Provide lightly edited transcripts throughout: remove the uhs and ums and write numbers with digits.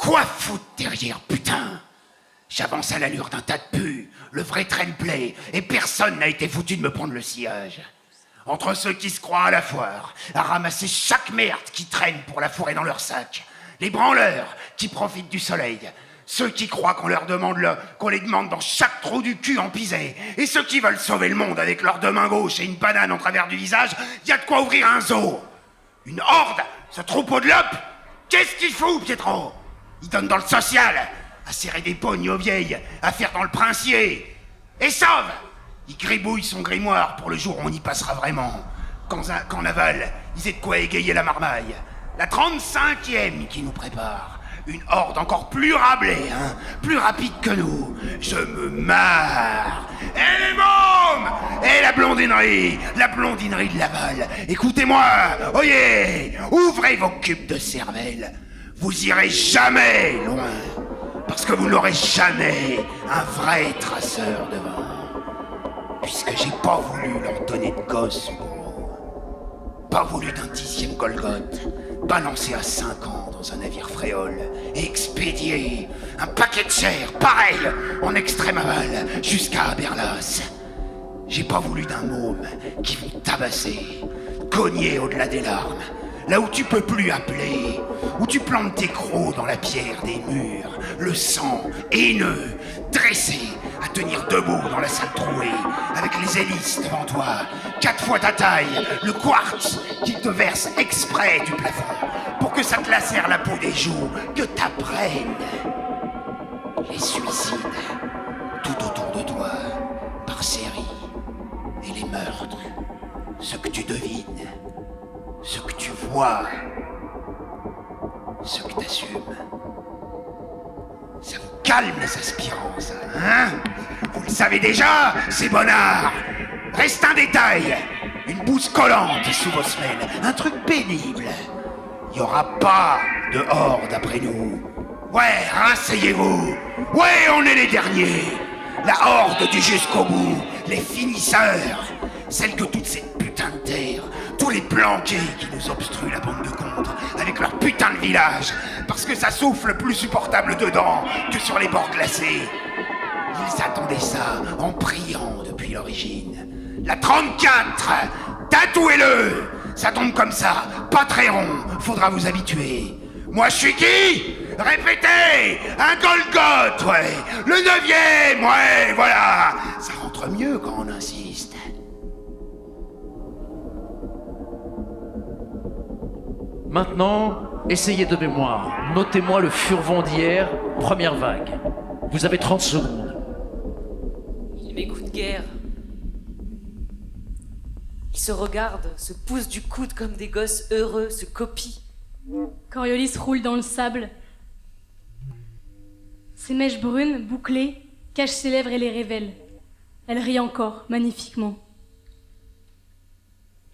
Quoi foutre derrière, putain? J'avance à l'allure d'un tas de pus, le vrai train-play, et personne n'a été foutu de me prendre le sillage. Entre ceux qui se croient à la foire, à ramasser chaque merde qui traîne pour la fourrer dans leur sac, les branleurs qui profitent du soleil, ceux qui croient qu'on les demande dans chaque trou du cul empisé, et ceux qui veulent sauver le monde avec leurs deux mains gauches et une banane en travers du visage, y a de quoi ouvrir un zoo. Une horde, ce troupeau de lopes, qu'est-ce qu'il fout, Pietro? Il donne dans le social, à serrer des pognes aux vieilles, à faire dans le princier. Et sauve! Il gribouille son grimoire pour le jour où on y passera vraiment. Qu'en aval, ils aient de quoi égayer la marmaille. La 35e qui nous prépare. Une horde encore plus rablée, hein, plus rapide que nous. Je me marre. Et les mômes! Et la blondinerie de Laval. Écoutez-moi, oyez, ouvrez vos cubes de cervelle. Vous irez jamais loin. Parce que vous n'aurez jamais un vrai traceur devant. Puisque j'ai pas voulu leur donner de gosse, gros. Pas voulu d'un 10e Golgoth, balancé à 5 ans dans un navire fréole, et expédié un paquet de chair, pareil, en extrême aval, jusqu'à Aberlas. J'ai pas voulu d'un môme qui vont tabasser, cogner au-delà des larmes, là où tu peux plus appeler, où tu plantes tes crocs dans la pierre des murs, le sang haineux, dressé à tenir debout dans la salle trouée, avec les hélices devant toi, 4 fois ta taille, le quartz qui te verse exprès du plafond, pour que ça te lacère la peau des joues, que t'apprennes. Les suicides, tout autour de toi, par série, et les meurtres, ce que tu devines, ce que tu vois, ce que t'assumes. Ça vous calme les aspirants, ça, hein? Vous le savez déjà, c'est bonnard. Reste un détail, une bouse collante sous vos semelles, un truc pénible. Il y aura pas de horde après nous. Ouais, rasseyez-vous. Ouais, on est les derniers. La horde du jusqu'au bout, les finisseurs. Celle que toute cette putain de terre, tous les planqués qui nous obstruent la bande de contre, avec leur putain de village, parce que ça souffle plus supportable dedans que sur les bords glacés. Ils attendaient ça en priant depuis l'origine. La 34, tatouez-le! Ça tombe comme ça, pas très rond, faudra vous habituer. Moi je suis qui? Répétez! Un Golgoth, ouais! Le 9e, ouais, voilà! Ça rentre mieux quand on insiste. Maintenant, essayez de mémoire. Notez-moi le Furvent d'hier, première vague. Vous avez 30 secondes. Il m'écoute guère. Ils se regardent, se poussent du coude comme des gosses heureux, se copient. Coriolis roule dans le sable. Ses mèches brunes, bouclées, cachent ses lèvres et les révèlent. Elle rit encore, magnifiquement.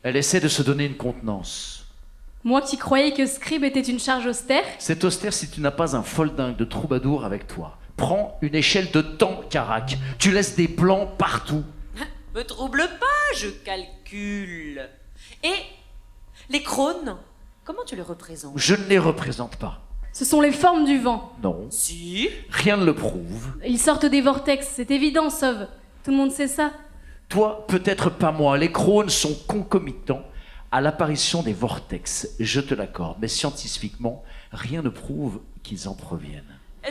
Elle essaie de se donner une contenance. Moi qui croyais que Scribe était une charge austère. C'est austère si tu n'as pas un folding de troubadour avec toi. Prends une échelle de temps, Carac. Tu laisses des plans partout. Me trouble pas, je calcule. Et les crônes, comment tu les représentes? Je ne les représente pas. Ce sont les formes du vent. Non. Si. Rien ne le prouve. Ils sortent des vortex, c'est évident, Sauve. Tout le monde sait ça. Toi, peut-être pas moi. Les crônes sont concomitants à l'apparition des vortex. Je te l'accorde. Mais scientifiquement, rien ne prouve qu'ils en proviennent.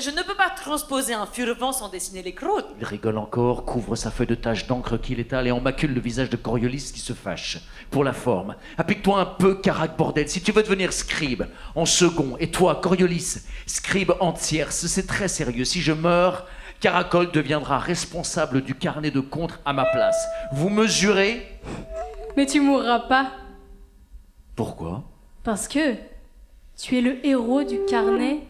Je ne peux pas transposer un furvent sans dessiner les crônes. Il rigole encore, couvre sa feuille de taches d'encre qu'il étale et en macule le visage de Coriolis qui se fâche. Pour la forme, applique-toi un peu, Carac, bordel. Si tu veux devenir scribe en second, et toi, Coriolis, scribe en tierce, c'est très sérieux. Si je meurs, Caracol deviendra responsable du carnet de contre à ma place. Vous mesurez? Mais tu mourras pas. Pourquoi? Parce que tu es le héros du carnet.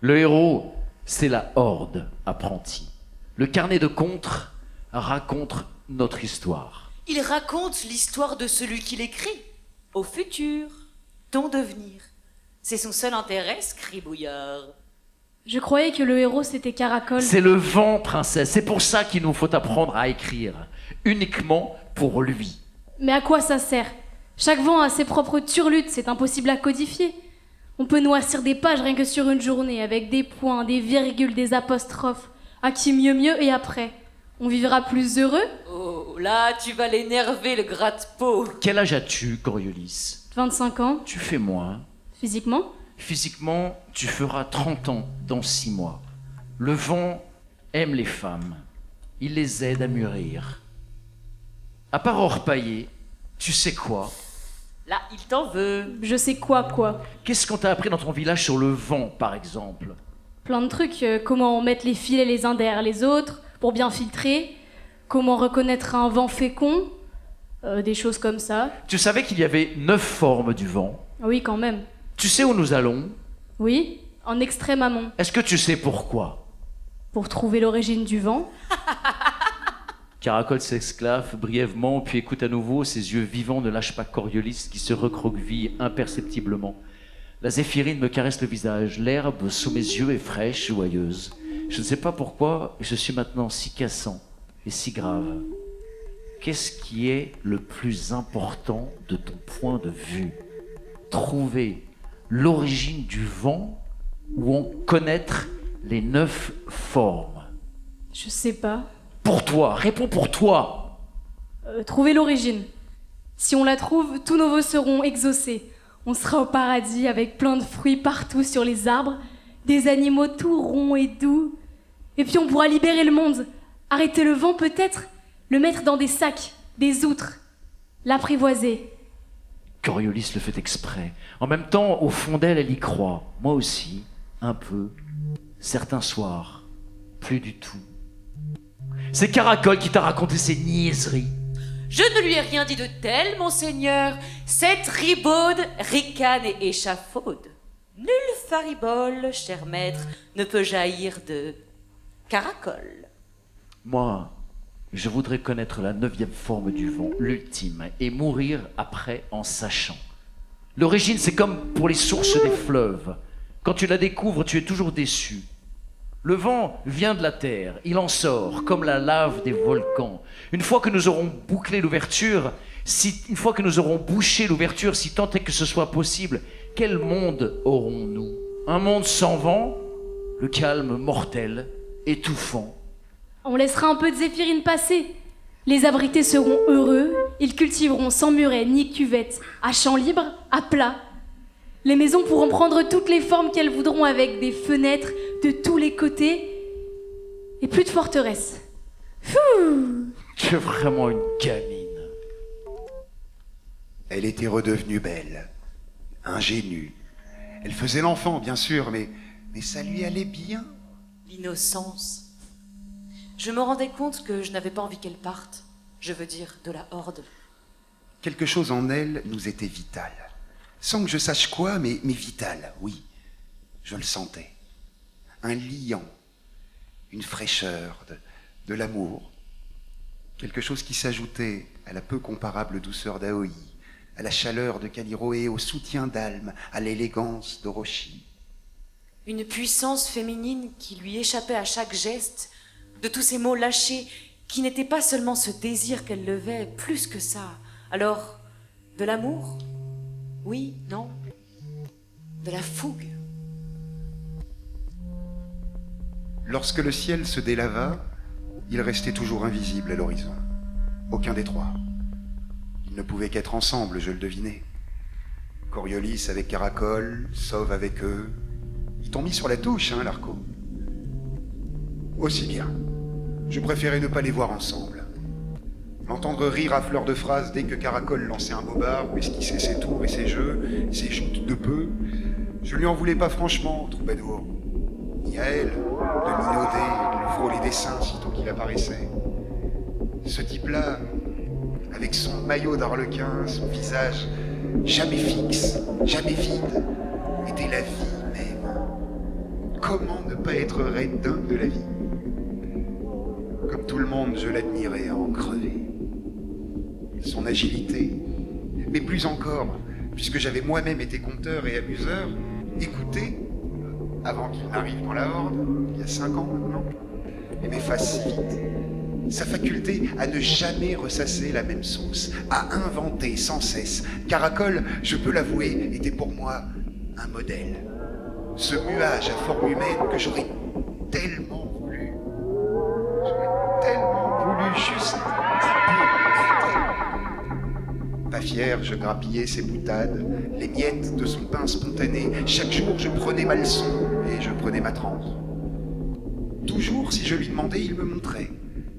Le héros, c'est la horde, apprenti. Le carnet de contre raconte notre histoire. Il raconte l'histoire de celui qui l'écrit. Au futur, ton devenir. C'est son seul intérêt, scribouillard. Je croyais que le héros c'était Caracol. C'est le vent, princesse. C'est pour ça qu'il nous faut apprendre à écrire. Uniquement pour lui. Mais à quoi ça sert? Chaque vent a ses propres turlutes, c'est impossible à codifier. On peut noircir des pages rien que sur une journée, avec des points, des virgules, des apostrophes. À qui mieux et après. On vivra plus heureux? Oh, là, tu vas l'énerver, le gratte-peau. Quel âge as-tu, Coriolis? 25 ans. Tu fais moins. Physiquement? Physiquement, tu feras 30 ans dans 6 mois. Le vent aime les femmes. Il les aide à mûrir. À part orpailler, tu sais quoi? Là, il t'en veut. Je sais quoi. Qu'est-ce qu'on t'a appris dans ton village sur le vent, par exemple? Plein de trucs. Comment mettre les filets les uns derrière les autres, pour bien filtrer. Comment reconnaître un vent fécond. Des choses comme ça. Tu savais qu'il y avait 9 formes du vent? Oui, quand même. Tu sais où nous allons? Oui, en extrême amont. Est-ce que tu sais pourquoi? Pour trouver l'origine du vent. Caracol s'esclaffe brièvement, puis écoute à nouveau. Ses yeux vivants ne lâchent pas Coriolis qui se recroqueville imperceptiblement. La zéphirine me caresse le visage. L'herbe sous mes yeux est fraîche, joyeuse. Je ne sais pas pourquoi je suis maintenant si cassant et si grave. Qu'est-ce qui est le plus important de ton point de vue? Trouver l'origine du vent ou en connaître les 9 formes? Je sais pas. Pour toi, réponds pour toi. Trouver l'origine. Si on la trouve, tous nos vœux seront exaucés. On sera au paradis avec plein de fruits partout sur les arbres, des animaux tout ronds et doux. Et puis on pourra libérer le monde, arrêter le vent peut-être, le mettre dans des sacs, des outres, l'apprivoiser. Coriolis le fait exprès. En même temps, au fond d'elle, elle y croit. Moi aussi, un peu. Certains soirs, plus du tout. C'est Caracol qui t'a raconté ces niaiseries. Je ne lui ai rien dit de tel, monseigneur. Cette ribaude ricane et échafaude. Nul faribole, cher maître, ne peut jaillir de Caracol. Moi, je voudrais connaître la 9e forme du vent, l'ultime, et mourir après en sachant. L'origine, c'est comme pour les sources des fleuves. Quand tu la découvres, tu es toujours déçu. Le vent vient de la terre, il en sort, comme la lave des volcans. Une fois que nous aurons bouclé l'ouverture, une fois que nous aurons bouché l'ouverture, si tant est que ce soit possible, quel monde aurons-nous? Un monde sans vent, le calme mortel, étouffant. On laissera un peu de zéphirine passer. Les abrités seront heureux, ils cultiveront sans muret ni cuvette, à champ libre, à plat. Les maisons pourront prendre toutes les formes qu'elles voudront avec des fenêtres de tous les côtés et plus de forteresse. Fouh! Tu es vraiment une gamine. Elle était redevenue belle, ingénue. Elle faisait l'enfant, bien sûr, mais ça lui allait bien. L'innocence. Je me rendais compte que je n'avais pas envie qu'elle parte. Je veux dire, de la horde. Quelque chose en elle nous était vital. Sans que je sache quoi, mais vital, oui. Je le sentais. Un liant, une fraîcheur, de l'amour. Quelque chose qui s'ajoutait à la peu comparable douceur d'Aoi, à la chaleur de Caliroé, au soutien d'Alme, à l'élégance d'Orochi. Une puissance féminine qui lui échappait à chaque geste, de tous ces mots lâchés, qui n'étaient pas seulement ce désir qu'elle levait, plus que ça. Alors, de l'amour? Oui, non. De la fougue. Lorsque le ciel se délava, il restait toujours invisible à l'horizon. Aucun des trois. Ils ne pouvaient qu'être ensemble, je le devinais. Coriolis avec Caracol, Sauve avec eux. Ils t'ont mis sur la touche, hein, Larco. Aussi bien. Je préférais ne pas les voir ensemble. L'entendre rire à fleur de phrase dès que Caracol lançait un bobard ou esquissait ses tours et ses jeux, ses joutes de peu, je lui en voulais pas franchement, troubadour. Ni à elle, de minauder, de lui frôler des seins sitôt qu'il apparaissait. Ce type-là, avec son maillot d'arlequin, son visage jamais fixe, jamais vide, était la vie même. Comment ne pas être raide dingue de la vie? Comme tout le monde, je l'admirais à en crever. Son agilité, mais plus encore, puisque j'avais moi-même été conteur et amuseur, écouter, avant qu'il n'arrive dans la horde, il y a 5 ans maintenant, et m'efface si vite. Sa faculté à ne jamais ressasser la même sauce, à inventer sans cesse. Caracol, je peux l'avouer, était pour moi un modèle. Ce muage à forme humaine que j'aurais tellement voulu. J'aurais tellement voulu juste un peu être. Pas fier, je grappillais ses boutades, les miettes de son pain spontané. Chaque jour, je prenais ma leçon et je prenais ma transe. Toujours, si je lui demandais, il me montrait.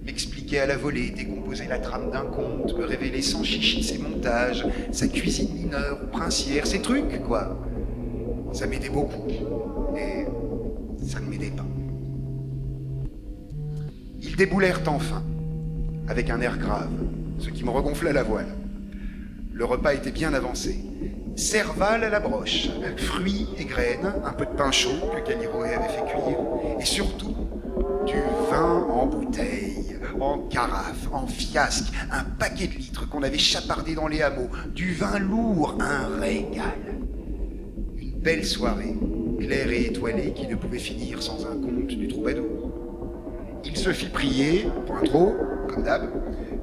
M'expliquait à la volée, décomposait la trame d'un conte, me révélait sans chichi ses montages, sa cuisine mineure ou princière, ses trucs, quoi. Ça m'aidait beaucoup, et ça ne m'aidait pas. Ils déboulèrent enfin, avec un air grave, ce qui me regonfla la voile. Le repas était bien avancé. Serval à la broche, fruits et graines, un peu de pain chaud que Caliroé avait fait cuire, et surtout du vin en bouteille, en carafe, en fiasque, un paquet de litres qu'on avait chapardé dans les hameaux, du vin lourd, un régal. Une belle soirée, claire et étoilée, qui ne pouvait finir sans un conte du troubadour. Il se fit prier, point trop, comme d'hab,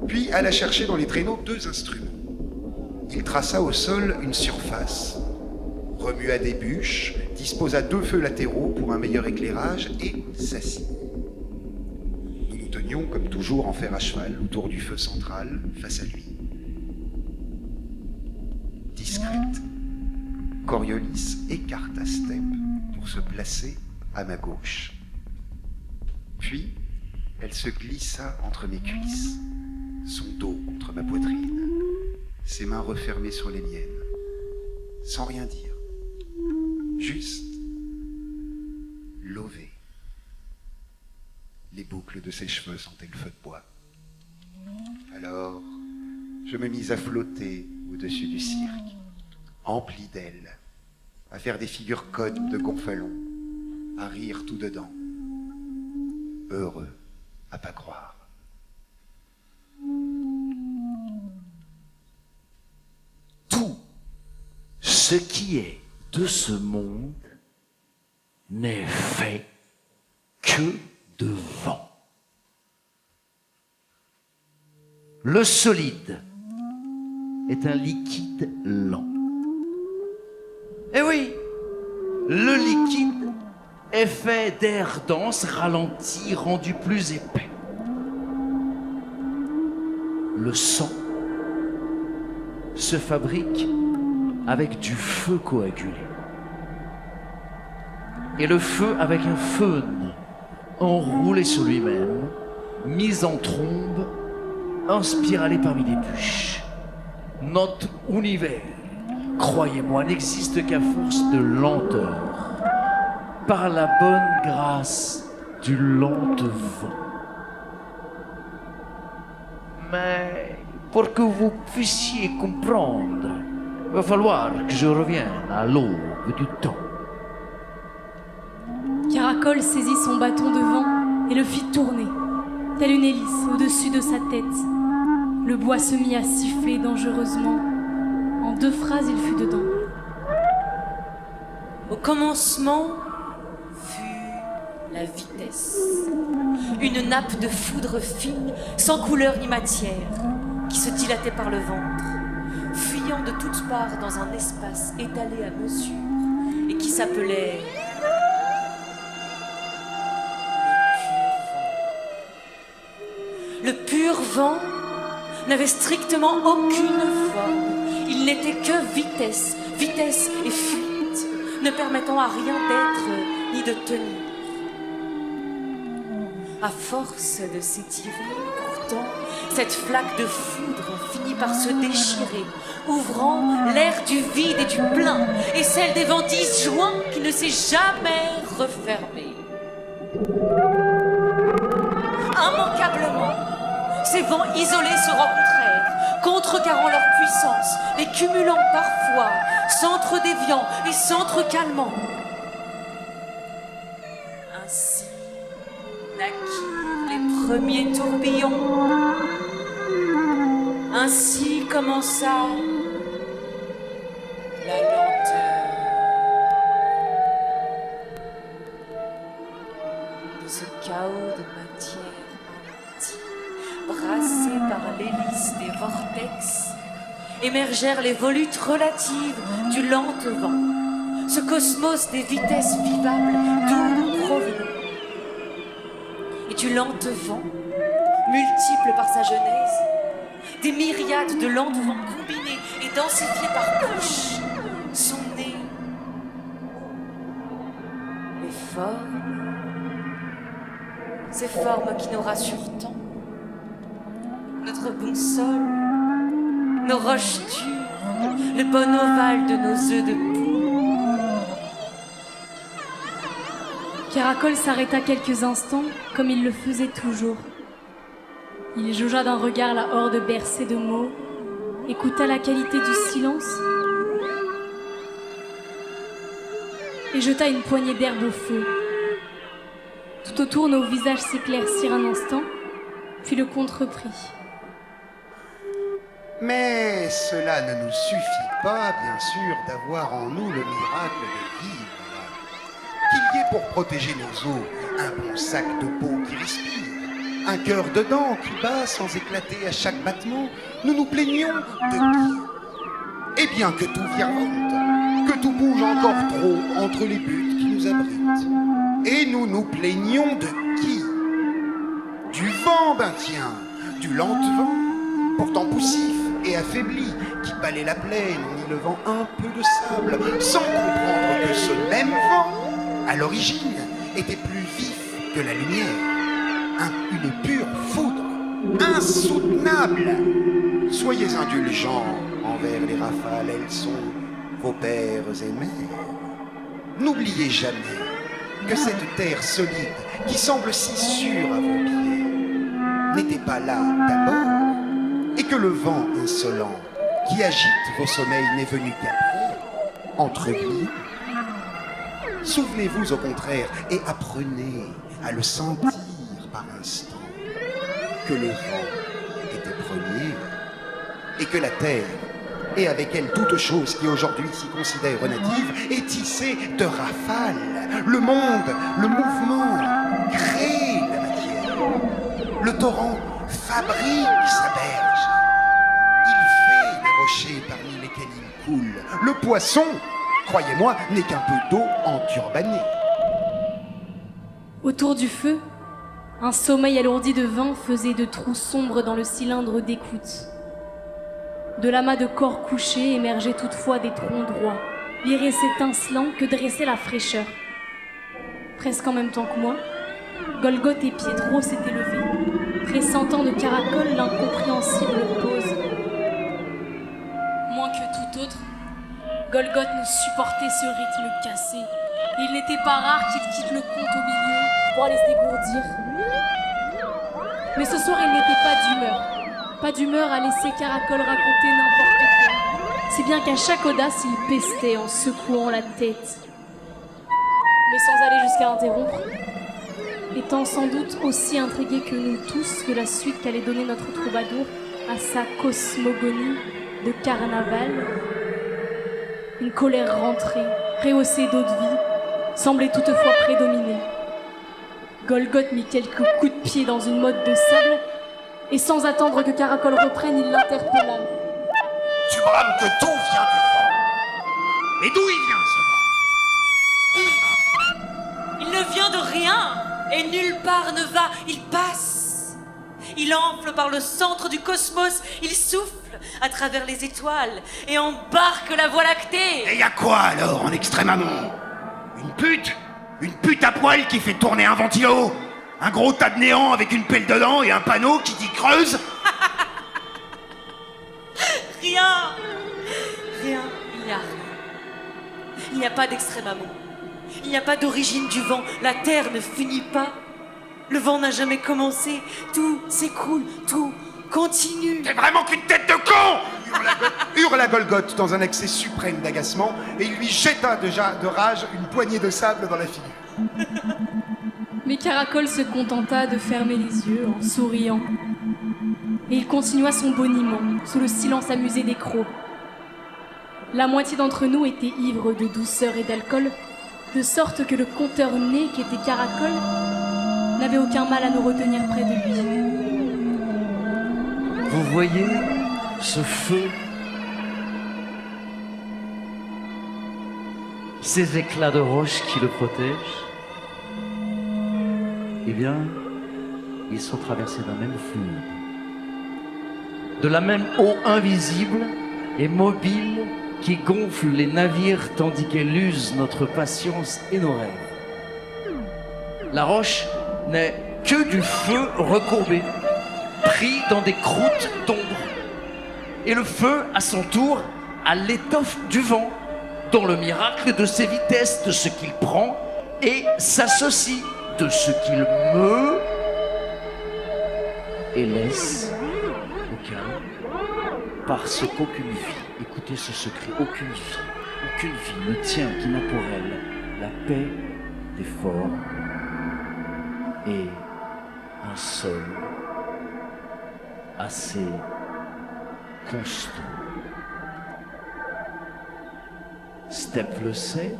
puis alla chercher dans les traîneaux 2 instruments. Il traça au sol une surface, remua des bûches, disposa 2 feux latéraux pour un meilleur éclairage et s'assit. Nous nous tenions, comme toujours, en fer à cheval, autour du feu central, face à lui. Discrète, Coriolis écarta Step pour se placer à ma gauche. Puis, elle se glissa entre mes cuisses, son dos contre ma poitrine, ses mains refermées sur les miennes, sans rien dire, juste lové. Les boucles de ses cheveux sentaient le feu de bois. Alors, je me mis à flotter au-dessus du cirque, empli d'ailes, à faire des figures connes de gonfalons, à rire tout dedans, heureux à pas croire. Tout ce qui est de ce monde n'est fait que de vent. Le solide est un liquide lent. Eh oui, le liquide est fait d'air dense, ralenti, rendu plus épais. Le sang se fabrique avec du feu coagulé. Et le feu avec un faune enroulé sur lui-même, mis en trombe, inspiralé parmi les bûches. Notre univers, croyez-moi, n'existe qu'à force de lenteur, par la bonne grâce du lent vent. Mais pour que vous puissiez comprendre, il va falloir que je revienne à l'aube du temps. Caracol saisit son bâton de vent et le fit tourner, telle une hélice au-dessus de sa tête. Le bois se mit à siffler dangereusement. En 2 phrases, il fut dedans. Au commencement fut la vitesse. Une nappe de foudre fine, sans couleur ni matière, qui se dilatait par le ventre, fuyant de toutes parts dans un espace étalé à mesure, et qui s'appelait le pur vent n'avait strictement aucune forme. Il n'était que vitesse, vitesse et fuite, ne permettant à rien d'être ni de tenir. À force de s'étirer, pourtant, cette flaque de foudre finit par se déchirer, ouvrant l'air du vide et du plein, et celle des vents disjoints qui ne s'est jamais refermée. Immanquablement, ces vents isolés se rencontrèrent, contrecarrant leur puissance, les cumulant parfois, s'entre-déviant et s'entre-calmant. Ainsi naquirent les premiers tourbillons. Ainsi commença la lenteur de ce chaos de matière brassés par l'hélice des vortex, émergèrent les volutes relatives du lent vent, ce cosmos des vitesses vivables, d'où nous provenons. Et du lent vent, multiple par sa genèse, des myriades de lents vents combinés et densifiés par couches, sont nés les formes, ces formes qui nous rassurent tant, notre boussole, nos roches dures, le bon ovale de nos œufs de poule. Caracol s'arrêta quelques instants, comme il le faisait toujours. Il jaugea d'un regard la horde bercée de mots, écouta la qualité du silence et jeta une poignée d'herbe au feu. Tout autour, nos visages s'éclaircirent un instant, puis le conte reprit. Mais cela ne nous suffit pas, bien sûr, d'avoir en nous le miracle de vivre. Qu'il y ait pour protéger nos os un bon sac de peau qui respire, un cœur dedans qui bat sans éclater à chaque battement, nous nous plaignons de qui? Eh bien que tout virevolte, que tout bouge encore trop entre les buts qui nous abritent. Et nous nous plaignons de qui? Du vent, ben tiens, du lent vent, pourtant poussif et affaibli, qui balaie la plaine en y levant un peu de sable, sans comprendre que ce même vent, à l'origine, était plus vif que la lumière. Une pure foudre, insoutenable. Soyez indulgents envers les rafales, elles sont vos pères et mères. N'oubliez jamais que cette terre solide, qui semble si sûre à vos pieds, n'était pas là d'abord, et que le vent insolent qui agite vos sommeils n'est venu qu'après, entre lui. Souvenez-vous au contraire et apprenez à le sentir par instant, que le vent était premier, et que la terre, et avec elle toute chose qui aujourd'hui s'y considère native, est tissée de rafales. Le monde, le mouvement, crée la matière. Le torrent fabrique sa berge. Il fait les rochers parmi lesquels il coule. Le poisson, croyez-moi, n'est qu'un peu d'eau enturbanée. Autour du feu, un sommeil alourdi de vin faisait de trous sombres dans le cylindre d'écoute. De l'amas de corps couchés émergeaient toutefois des troncs droits, l'iris étincelant que dressait la fraîcheur. Presque en même temps que moi, Golgoth et Pietro s'étaient levés, pressentant de Caracol l'incompréhensible pause. Moins que tout autre, Golgoth ne supportait ce rythme cassé. Il n'était pas rare qu'il quitte le conte au milieu pour aller se dégourdir. Mais ce soir, il n'était pas d'humeur. Pas d'humeur à laisser Caracol raconter n'importe quoi. Si bien qu'à chaque audace, il pestait en secouant la tête. Mais sans aller jusqu'à l'interrompre, étant sans doute aussi intrigué que nous tous de la suite qu'allait donner notre troubadour à sa cosmogonie de carnaval, une colère rentrée, rehaussée d'eau de vie, semblait toutefois prédominer. Golgoth mit quelques coups de pied dans une motte de sable, et sans attendre que Caracol reprenne, il l'interpella. Tu brames que tout vient du vent. Mais d'où il vient ce vent? Il ne vient de rien, et nulle part ne va, il passe. Il enfle par le centre du cosmos, il souffle à travers les étoiles, et embarque la Voie lactée. Et y a quoi alors en extrême amont? Une pute? Une pute à poil qui fait tourner un ventilo? Un gros tas de néant avec une pelle dedans et un panneau qui dit creuse? Rien, il n'y a rien. Il n'y a pas d'extrême amont. Il n'y a pas d'origine du vent. La terre ne finit pas. Le vent n'a jamais commencé. Tout s'écoule, tout continue. T'es vraiment qu'une tête de con! Hurla Golgoth dans un accès suprême d'agacement, et il lui jeta déjà de rage une poignée de sable dans la figure. Mais Caracol se contenta de fermer les yeux en souriant. Et il continua son boniment sous le silence amusé des crocs. La moitié d'entre nous était ivre de douceur et d'alcool, de sorte que le conteur né qu'était Caracol n'avait aucun mal à nous retenir près de lui. Vous voyez ce feu? ces éclats de roche qui le protègent, eh bien, ils sont traversés d'un même fluide, de la même eau invisible et mobile qui gonfle les navires tandis qu'elle use notre patience et nos rêves. La roche n'est que du feu recourbé, pris dans des croûtes d'ombre. Et le feu, à son tour, a l'étoffe du vent, dont le miracle de ses vitesses, de ce qu'il prend et s'associe, de ce qu'il meut et laisse au calme, parce qu'aucune vie, écoutez ce secret, aucune vie ne tient qui n'a pour elle la paix des forts et un seul assez constant. Steppe le sait,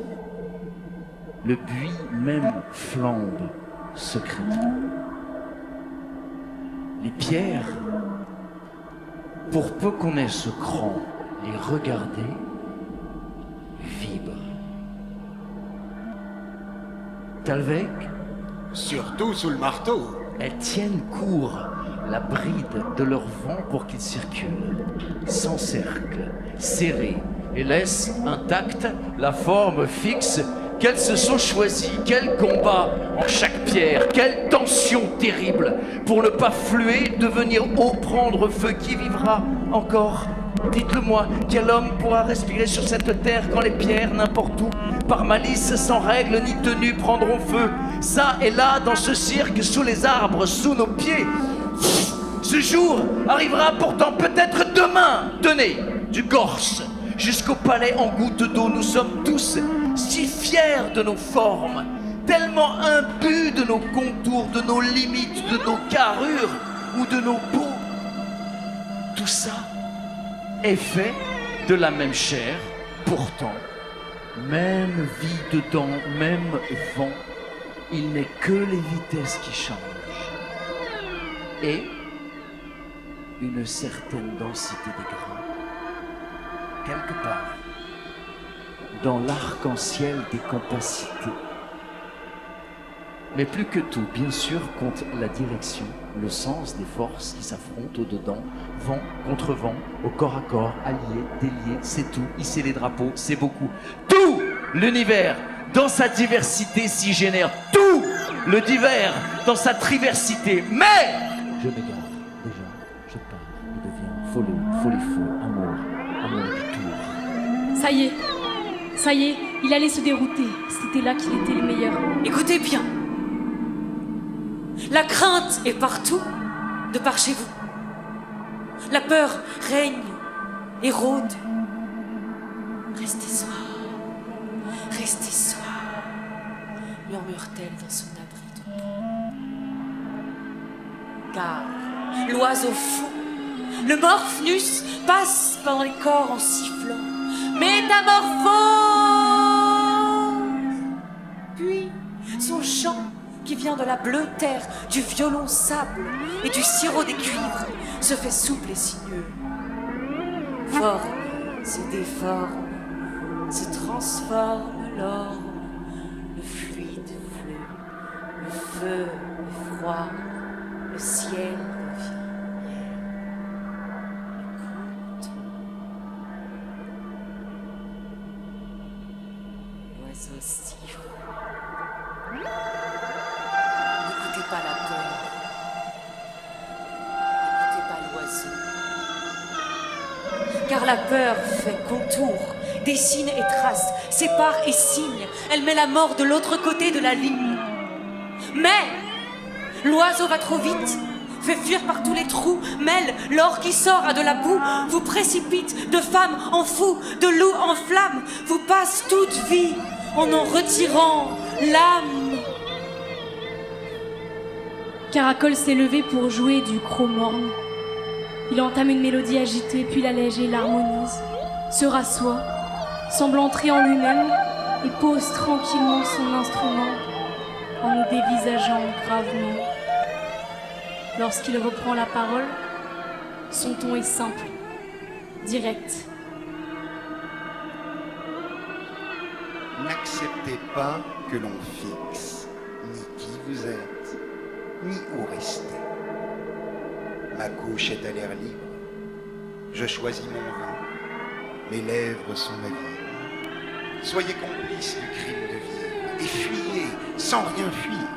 le buis même flambe secrètement. Les pierres, pour peu qu'on ait ce cran, les regarder, vibrent. Talvec, Surtout sous le marteau. elles tiennent court la bride de leur vent pour qu'ils circulent, sans cercle, serrés, et laissent intacte la forme fixe qu'elles se sont choisies. Quel combat en chaque pierre, quelle tension terrible pour ne pas fluer, devenir eau, prendre feu. Qui vivra encore? Dites-le-moi, quel homme pourra respirer sur cette terre quand les pierres, n'importe où, par malice, sans règle ni tenue, prendront feu? Ça et là, dans ce cirque, sous les arbres, sous nos pieds. Ce jour arrivera pourtant peut-être demain. Tenez, du Gorse jusqu'au palais en gouttes d'eau, nous sommes tous si fiers de nos formes, tellement imbus de nos contours, de nos limites, de nos carrures ou de nos peaux. Tout ça est fait de la même chair, pourtant, même vie dedans, même vent, il n'est que les vitesses qui changent. Et une certaine densité des grains, quelque part, dans l'arc-en-ciel des capacités. Mais plus que tout, bien sûr, compte la direction, le sens des forces qui s'affrontent au-dedans, vent contre vent, au corps à corps, alliés, déliés, c'est tout, hisser les drapeaux, c'est beaucoup. Tout l'univers, dans sa diversité, s'y génère. Tout le divers, dans sa triversité. Mais je m'égare, déjà, je pars, je deviens folie, amour du tour. Ça y est, il allait se dérouter. C'était là qu'il était le meilleur. Écoutez bien. La crainte est partout, de par chez vous. La peur règne et rôde. Restez soir, murmure-t-elle dans son abri de peau. Car l'oiseau fou, le Morphnus, passe pendant les corps en sifflant. Métamorphose! Puis, son chant, qui vient de la bleue terre, du violon sable et du sirop des cuivres, se fait souple et sinueux. Forme se déforme, se transforme l'orme, le fluide fleuve, le feu, le froid, le ciel devient miel. Écoute, l'oiseau siffle. N'écoutez pas la peur, n'écoutez pas l'oiseau. Car la peur fait contour, dessine et trace, sépare et signe. Elle met la mort de l'autre côté de la ligne. Mais l'oiseau va trop vite, fait fuir par tous les trous, mêle l'or qui sort à de la boue, vous précipite de femme en fou, de loup en flamme, vous passe toute vie en retirant l'âme. Caracol s'est levé pour jouer du cro-morne. Il entame une mélodie agitée, puis l'allège et l'harmonise, se rassoit, semble entrer en lui-même et pose tranquillement son instrument en nous dévisageant gravement. Lorsqu'il reprend la parole, son ton est simple, direct. Nax souhaitez pas que l'on fixe ni qui vous êtes, ni où rester. Ma couche est à l'air libre. Je choisis mon vin. Mes lèvres sont ma vie. Soyez complices du crime de vivre et fuyez sans rien fuir,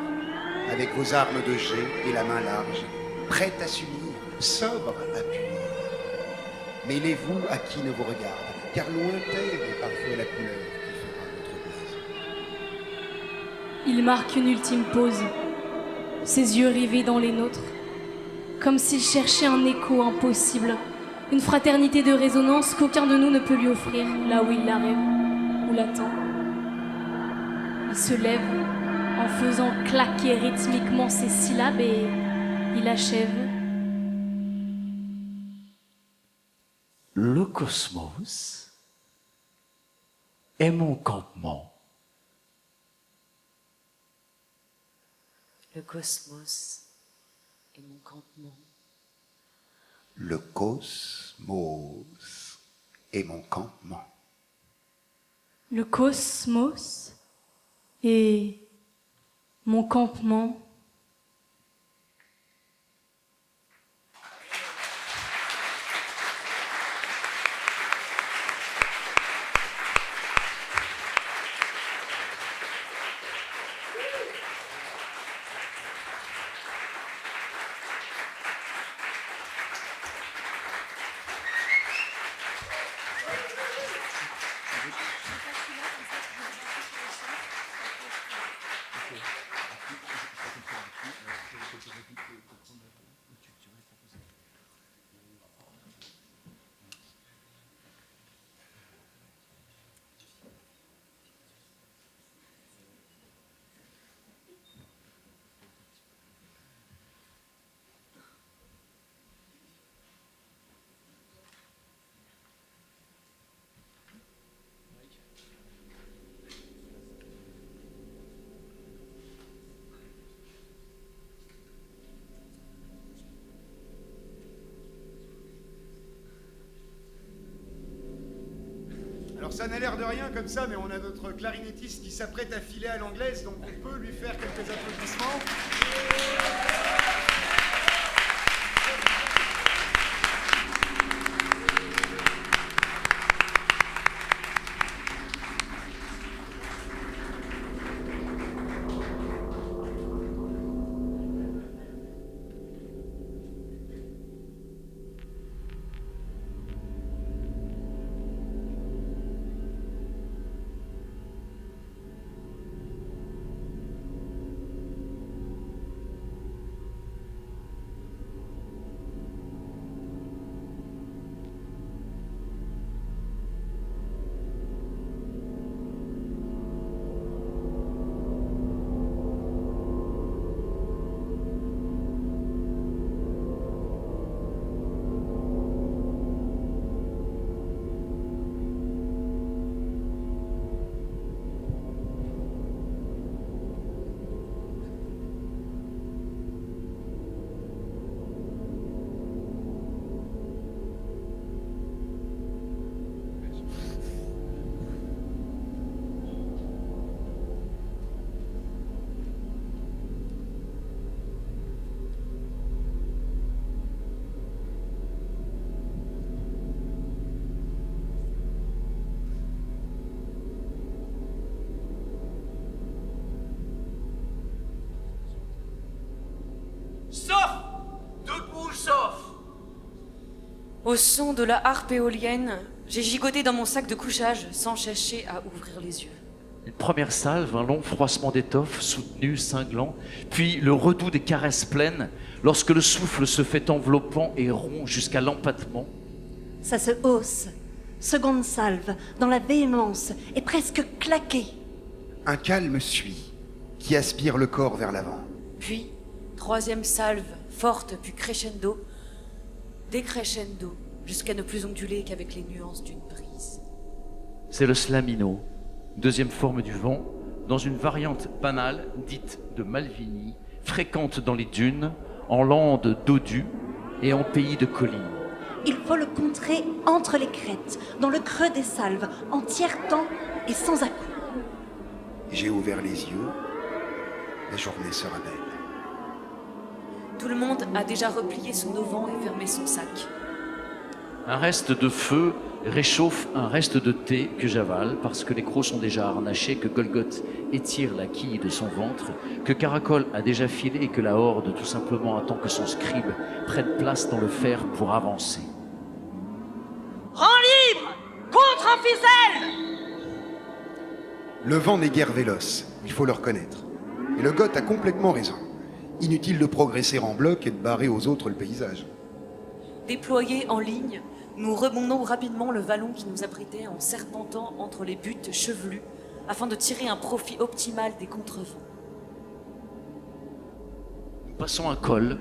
avec vos armes de jet et la main large, prête à s'unir, sobre à punir. Mêlez-vous à qui ne vous regarde, car lointaine est parfois la couleur qui fera votre blason. Il marque une ultime pause, ses yeux rivés dans les nôtres, comme s'il cherchait un écho impossible, une fraternité de résonance qu'aucun de nous ne peut lui offrir, là où il la rêve, ou l'attend. Il se lève en faisant claquer rythmiquement ses syllabes et il achève. Le cosmos est mon campement. Le cosmos est mon campement. Le cosmos est mon campement. Le cosmos est mon campement. Alors ça n'a l'air de rien comme ça, mais on a notre clarinettiste qui s'apprête à filer à l'anglaise, donc on peut lui faire quelques applaudissements. Au son de la harpe éolienne, j'ai gigoté dans mon sac de couchage sans chercher à ouvrir les yeux. Une première salve, un long froissement d'étoffe, soutenu, cinglant, puis le redout des caresses pleines, lorsque le souffle se fait enveloppant et rond jusqu'à l'empattement. Ça se hausse. Seconde salve, dans la véhémence, et presque claquée. Un calme suit, qui aspire le corps vers l'avant. Puis, troisième salve, forte puis crescendo, décrescendo, jusqu'à ne plus onduler qu'avec les nuances d'une brise. C'est le slamino, deuxième forme du vent, dans une variante banale dite de Malvini, fréquente dans les dunes, en landes dodues et en pays de collines. Il faut le contrer entre les crêtes, dans le creux des salves, en tiers-temps et sans à-coups. J'ai ouvert les yeux. La journée sera belle. Tout le monde a déjà replié son auvent et fermé son sac. Un reste de feu réchauffe un reste de thé que j'avale parce que les crocs sont déjà harnachés, que Golgoth étire la quille de son ventre, que Caracol a déjà filé et que la horde tout simplement attend que son scribe prenne place dans le fer pour avancer. Rends libre! Contre en ficelle! Le vent n'est guère véloce, il faut le reconnaître. Et le Goth a complètement raison. Inutile de progresser en bloc et de barrer aux autres le paysage. Déployés en ligne, nous rebondons rapidement le vallon qui nous abritait en serpentant entre les buttes chevelues afin de tirer un profit optimal des contrevents. Nous passons un col,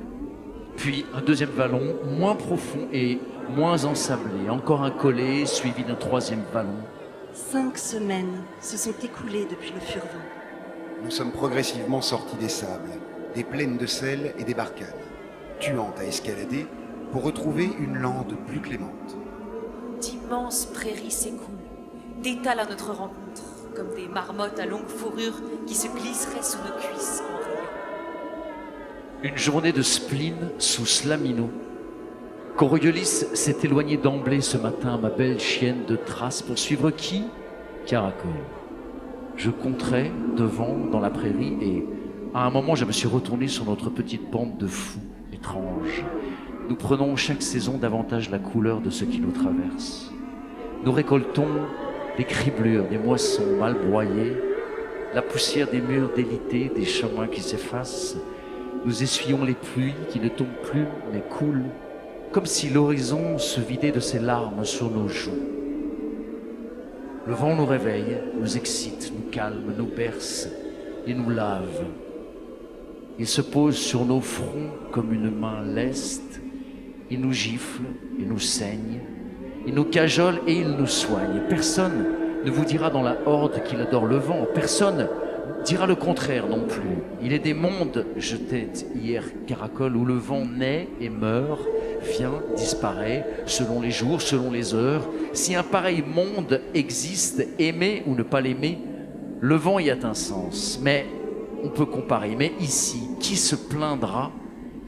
puis un deuxième vallon, moins profond et moins ensablé. Encore un collet, suivi d'un troisième vallon. 5 semaines se sont écoulées depuis le Furvent. Nous sommes progressivement sortis des sables, des plaines de sel et des barcanes, tuantes à escalader pour retrouver une lande plus clémente. D'immenses prairies s'écoulent, d'étalent à notre rencontre, comme des marmottes à longue fourrure qui se glisseraient sous nos cuisses en riant. Une journée de spleen sous Slamino. Coriolis s'est éloigné d'emblée ce matin, ma belle chienne de Thrace, pour suivre qui? Caracol. Je compterai devant dans la prairie et à un moment je me suis retourné sur notre petite bande de fous étranges. Nous prenons chaque saison davantage la couleur de ce qui nous traverse. Nous récoltons des criblures, des moissons mal broyées, la poussière des murs délités, des chemins qui s'effacent. Nous essuyons les pluies qui ne tombent plus mais coulent, comme si l'horizon se vidait de ses larmes sur nos joues. Le vent nous réveille, nous excite, nous calme, nous berce et nous lave. Il se pose sur nos fronts comme une main leste. Il nous gifle et nous saigne. Il nous cajole et il nous soigne. Personne ne vous dira dans la horde qu'il adore le vent. Personne dira le contraire non plus. Il est des mondes, jetait hier Caracol, où le vent naît et meurt, vient, disparaît, selon les jours, selon les heures. Si un pareil monde existe, aimer ou ne pas l'aimer, le vent y a un sens. Mais on peut comparer. Mais ici, qui se plaindra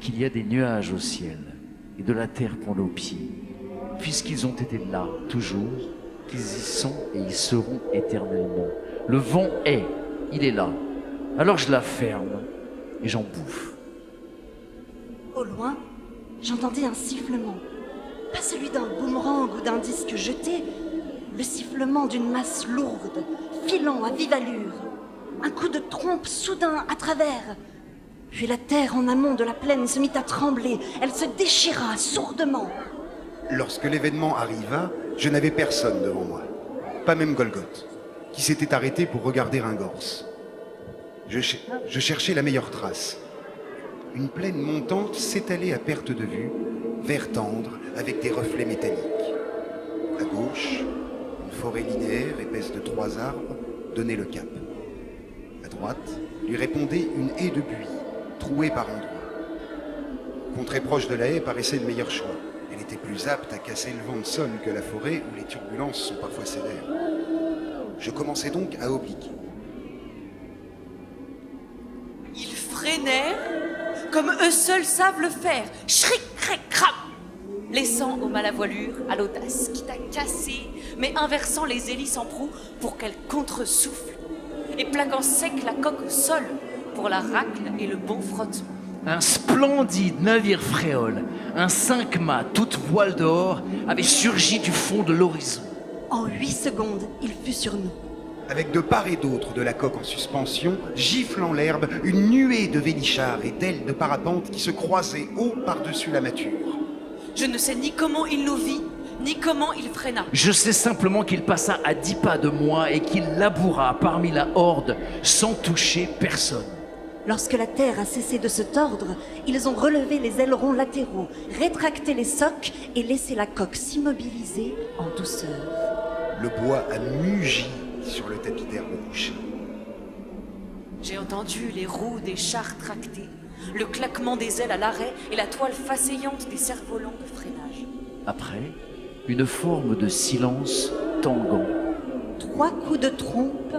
qu'il y a des nuages au ciel et de la terre pour nos pieds, puisqu'ils ont été là toujours, qu'ils y sont et y seront éternellement. Le vent est, il est là. Alors je la ferme et j'en bouffe. Au loin, j'entendais un sifflement. Pas celui d'un boomerang ou d'un disque jeté, le sifflement d'une masse lourde, filant à vive allure. Un coup de trompe soudain à travers. Puis la terre en amont de la plaine se mit à trembler. Elle se déchira sourdement. Lorsque l'événement arriva, je n'avais personne devant moi. Pas même Golgoth, qui s'était arrêté pour regarder un gorse. Je cherchais la meilleure trace. Une plaine montante s'étalait à perte de vue, vert tendre, avec des reflets métalliques. À gauche, une forêt linéaire, épaisse de 3 arbres, donnait le cap. À droite, lui répondait une haie de buis, trouée par endroits. Contrée proche de la haie paraissait le meilleur choix. Elle était plus apte à casser le vent de sol que la forêt où les turbulences sont parfois sévères. Je commençais donc à obliquer. Ils freinèrent comme eux seuls savent le faire. Shric, cric, crap, laissant au mal à voilure, à l'audace, quitte à casser, mais inversant les hélices en proue pour qu'elle contre-souffle, et plaquant sec la coque au sol pour la racle et le bon frottement. Un splendide navire fréole, un 5 mâts, toute voile dehors, avait surgi du fond de l'horizon. En 8 secondes, il fut sur nous. Avec de part et d'autre de la coque en suspension, giflant l'herbe, une nuée de vélichards et d'ailes de parapente qui se croisaient haut par-dessus la mâture. Je ne sais ni comment il nous vit, ni comment il freina. Je sais simplement qu'il passa à 10 pas de moi et qu'il laboura parmi la horde sans toucher personne. Lorsque la terre a cessé de se tordre, ils ont relevé les ailerons latéraux, rétracté les socs et laissé la coque s'immobiliser en douceur. Le bois a mugi sur le tapis d'herbe couché. J'ai entendu les roues des chars tractés, le claquement des ailes à l'arrêt et la toile façayante des cerfs-volants de freinage. Après, une forme de silence tanguant. 3 coups de trompe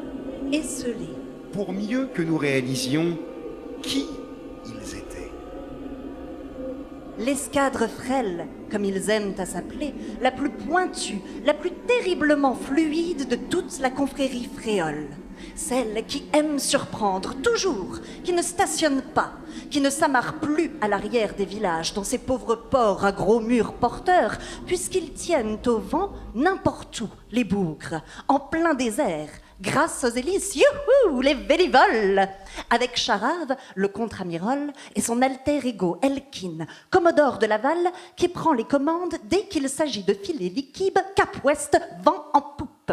esselés. pour mieux que nous réalisions qui ils étaient. L'escadre frêle, comme ils aiment à s'appeler, la plus pointue, la plus terriblement fluide de toute la confrérie fréole. Celle qui aime surprendre, toujours, qui ne stationne pas, qui ne s'amarre plus à l'arrière des villages dans ces pauvres ports à gros murs porteurs, puisqu'ils tiennent au vent n'importe où les bougres, en plein désert, grâce aux hélices, youhou, les vélivoles, avec Charave, le contre-amiral, et son alter ego Elkin, commodore de Laval, qui prend les commandes dès qu'il s'agit de filer liquide cap ouest, vent en poupe.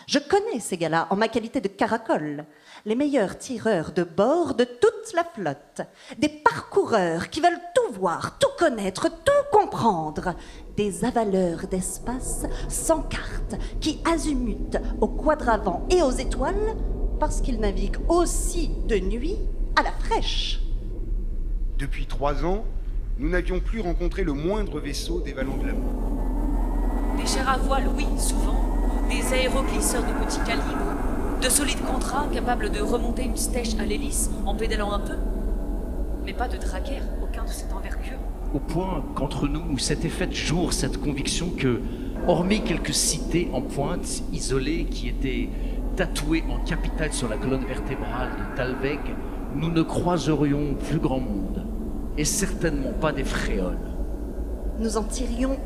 Je connais ces gars-là en ma qualité de caracole, les meilleurs tireurs de bord de toute la flotte, des parcoureurs qui veulent tout voir, tout connaître, tout comprendre, des avaleurs d'espace sans carte, qui azimutent au quadravent et aux étoiles, parce qu'ils naviguent aussi de nuit à la fraîche. Depuis 3 ans, nous n'avions plus rencontré le moindre vaisseau dévalant de l'amour. Des chars à voile, oui, souvent. Des aéroglisseurs de petit calibre. De solides contrats capables de remonter une stèche à l'hélice en pédalant un peu. Mais pas de traqueur, aucun de cette envergure. Au point qu'entre nous s'était faite jour cette conviction que, hormis quelques cités en pointe, isolées, qui étaient tatouées en capitale sur la colonne vertébrale de Talveg, nous ne croiserions plus grand monde. Et certainement pas des fréoles. Nous en tirions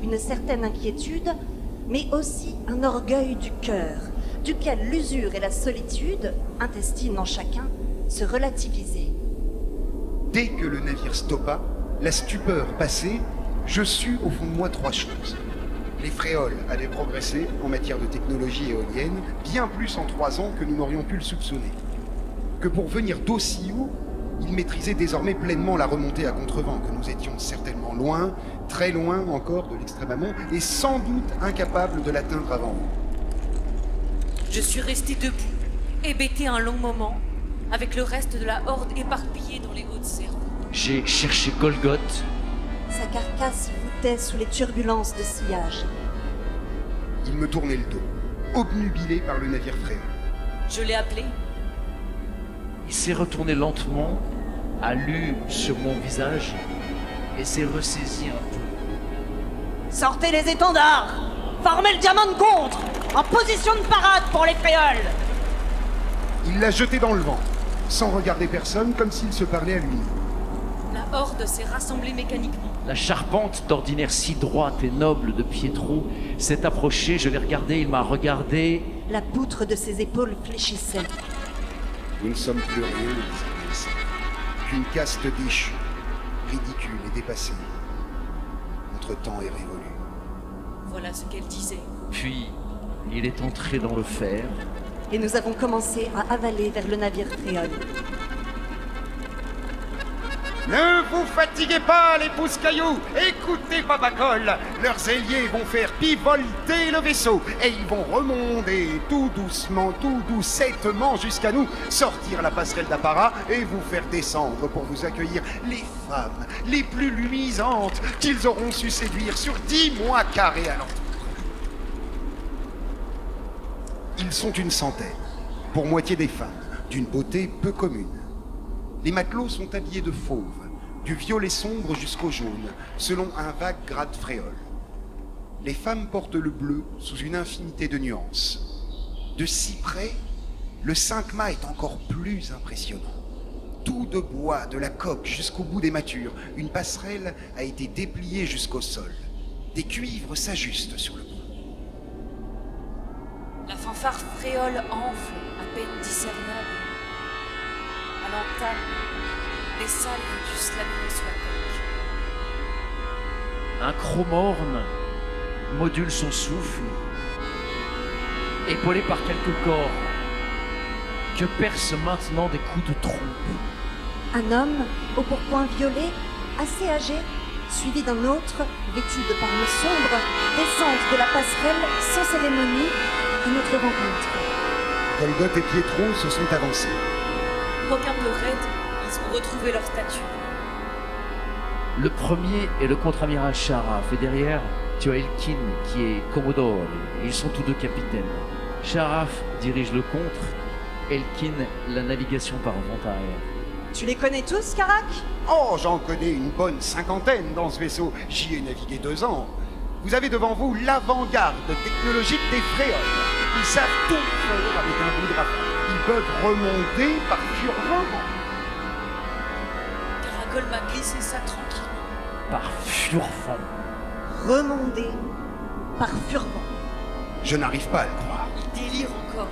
une certaine inquiétude, mais aussi un orgueil du cœur, duquel l'usure et la solitude, intestines en chacun, se relativisaient. Dès que le navire stoppa, la stupeur passée, je sus au fond de moi 3 choses. Les fréoles avaient progressé en matière de technologie éolienne, bien plus en 3 ans que nous n'aurions pu le soupçonner. Que pour venir d'aussi haut, ils maîtrisaient désormais pleinement la remontée à contrevent, que nous étions certainement loin, très loin encore de l'extrême amont, et sans doute incapables de l'atteindre avant. Je suis resté debout, hébété un long moment, avec le reste de la horde éparpillée dans les hautes herbes. J'ai cherché Golgoth. Sa carcasse voûtait sous les turbulences de sillage. Il me tournait le dos, obnubilé par le navire fréole. Je l'ai appelé. Il s'est retourné lentement, a lu sur mon visage et s'est ressaisi un peu. Sortez les étendards! Formez le diamant de contre! En position de parade pour les fréoles! Il l'a jeté dans le vent, sans regarder personne, comme s'il se parlait à lui. La horde s'est rassemblée mécaniquement. La charpente, d'ordinaire si droite et noble de Pietro, s'est approchée, je l'ai regardé, il m'a regardé. La poutre de ses épaules fléchissait. Nous ne sommes plus rien, disait qu'une caste déchue, ridicule et dépassée. Notre temps est révolu. Voilà ce qu'elle disait. Puis, il est entré dans le fer. Et nous avons commencé à avaler vers le navire fréole. Ne vous fatiguez pas, les pousse-cailloux. Écoutez, Babacol. Leurs ailiers vont faire pivolter le vaisseau. Et ils vont remonter tout doucement, tout doucettement jusqu'à nous, sortir la passerelle d'apparat et vous faire descendre pour vous accueillir les femmes les plus lumisantes qu'ils auront su séduire sur 10 mois carrés à l'entour. Ils sont une centaine, pour moitié des femmes, d'une beauté peu commune. Les matelots sont habillés de fauve, du violet sombre jusqu'au jaune, selon un vague grade fréole. Les femmes portent le bleu sous une infinité de nuances. De si près, le 5 mâts est encore plus impressionnant. Tout de bois, de la coque jusqu'au bout des mâtures, une passerelle a été dépliée jusqu'au sol. Des cuivres s'ajustent sur le bout. La fanfare fréole enfle, à peine discernable. À l'entame, les salves du slaminer sur la coque. Un chromorne module son souffle, épaulé par quelques corps que percent maintenant des coups de trompe. Un homme, au pourpoint violet, assez âgé, suivi d'un autre, vêtu de parme sombre, descendent de la passerelle sans cérémonie à notre rencontre. Golgoth et Pietro se sont avancés. Quoiqu'un peu raides, ils ont retrouvé leur statut. Le premier est le contre-amiral Charaf, et derrière, tu as Elkin qui est commodore, et ils sont tous deux capitaines. Sharaf dirige le contre, Elkin la navigation par vent arrière. Tu les connais tous, Karak? Oh, j'en connais une bonne cinquantaine dans ce vaisseau. J'y ai navigué 2 ans. Vous avez devant vous l'avant-garde technologique des Fréoles. Ils savent tout faire avec un bout de rafale. Ils peuvent remonter par pur vent. Caracol m'a glissé ça tranquillement. Par furfond. Remonter par furvent. Je n'arrive pas à le croire. Il délire encore.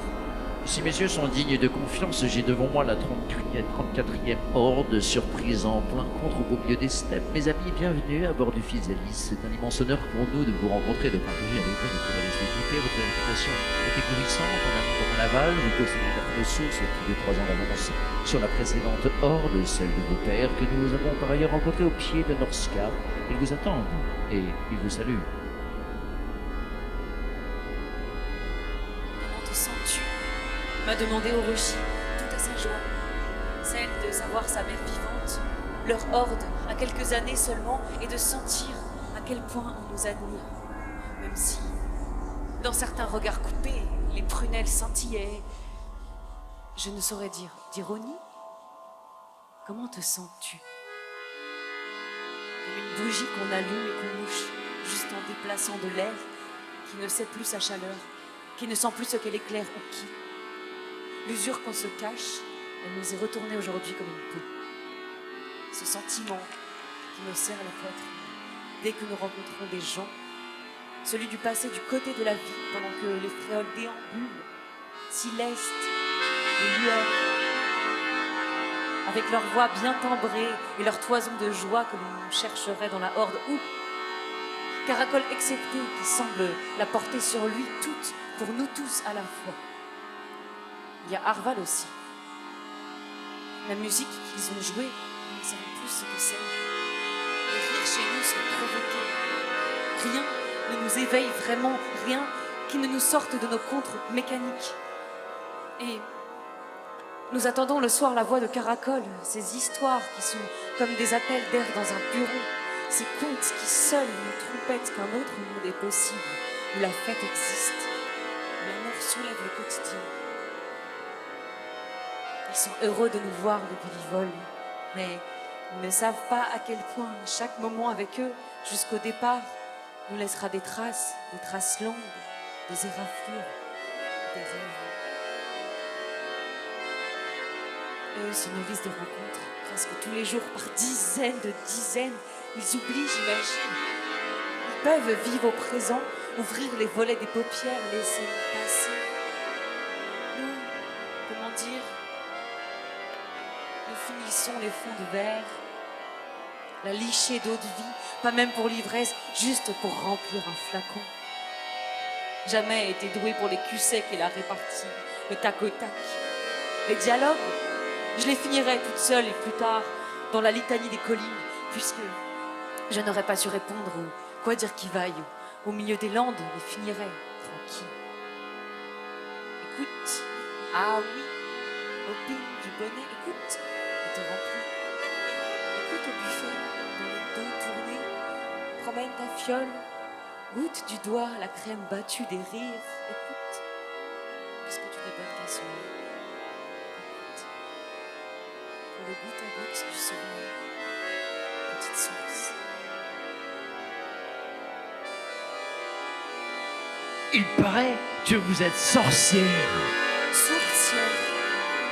Si messieurs sont dignes de confiance, j'ai devant moi la 34e horde, surprise en plein contre au beau milieu des steppes. Mes amis, bienvenue à bord du Physalis. C'est un immense honneur pour nous de vous rencontrer et de partager avec vous notre belle équipée. Votre réputation est nourrissante en amont comme en aval. Vous possédez la ressource plus de 3 ans d'avance sur la précédente horde, celle de vos pères, que nous avons par ailleurs rencontrée au pied de Norska. Ils vous attendent et ils vous saluent. Comment te sens-tu? M'a demandé Orochi, tout à sa joie. Celle de savoir sa mère vivante, leur horde à quelques années seulement, et de sentir à quel point on nous admire. Même si, dans certains regards coupés, les prunelles scintillaient. Je ne saurais dire d'ironie. Comment te sens-tu? Comme une bougie qu'on allume et qu'on mouche, juste en déplaçant de l'air, qui ne sait plus sa chaleur, qui ne sent plus ce qu'elle éclaire ou qui. L'usure qu'on se cache, elle nous est retournée aujourd'hui comme une peau. Ce sentiment qui nous serre la poitrine dès que nous rencontrons des gens, celui du passé du côté de la vie pendant que les Fréoles déambulent, si lestes et lueurs, avec leur voix bien timbrée et leur toison de joie que l'on chercherait dans la horde ou Caracol excepté qui semble la porter sur lui toute pour nous tous à la fois. Il y a Arval aussi. La musique qu'ils ont jouée, nous ne savons plus ce que c'est. Les rires chez nous sont provoqués. Rien ne nous éveille vraiment, rien qui ne nous sorte de nos contres mécaniques. Et nous attendons le soir la voix de Caracol, ces histoires qui sont comme des appels d'air dans un bureau, ces contes qui seuls nous trompettent qu'un autre monde est possible, où la fête existe, où l'amour soulève le quotidien. Ils sont heureux de nous voir depuis l'Ivol, mais ils ne savent pas à quel point chaque moment avec eux, jusqu'au départ, nous laissera des traces longues, des éraflures, des rêves. Eux se nourrissent de rencontres, presque tous les jours, par dizaines de dizaines. Ils oublient, j'imagine. Ils peuvent vivre au présent, ouvrir les volets des paupières, laisser passer. Nous, comment dire, nous finissons les fonds de verre, la lichée d'eau de vie, pas même pour l'ivresse, juste pour remplir un flacon. Jamais été doué pour les culs secs et la répartie, le tac au tac. Les dialogues, je les finirai toute seule et plus tard dans la litanie des collines, puisque je n'aurais pas su répondre ou quoi dire qui vaille. Au milieu des landes, les finirai tranquille. Écoute, ah oui, au ping du bonnet, écoute, et te remplis. Écoute au buffet, dans les dos tournés, promène ta fiole, goûte du doigt la crème battue des rires. Écoute, puisque tu n'es bonne qu'à soi. Écoute, pour le goutte à goutte du souvenir, petite source. Il paraît que vous êtes sorcière. Sourcière,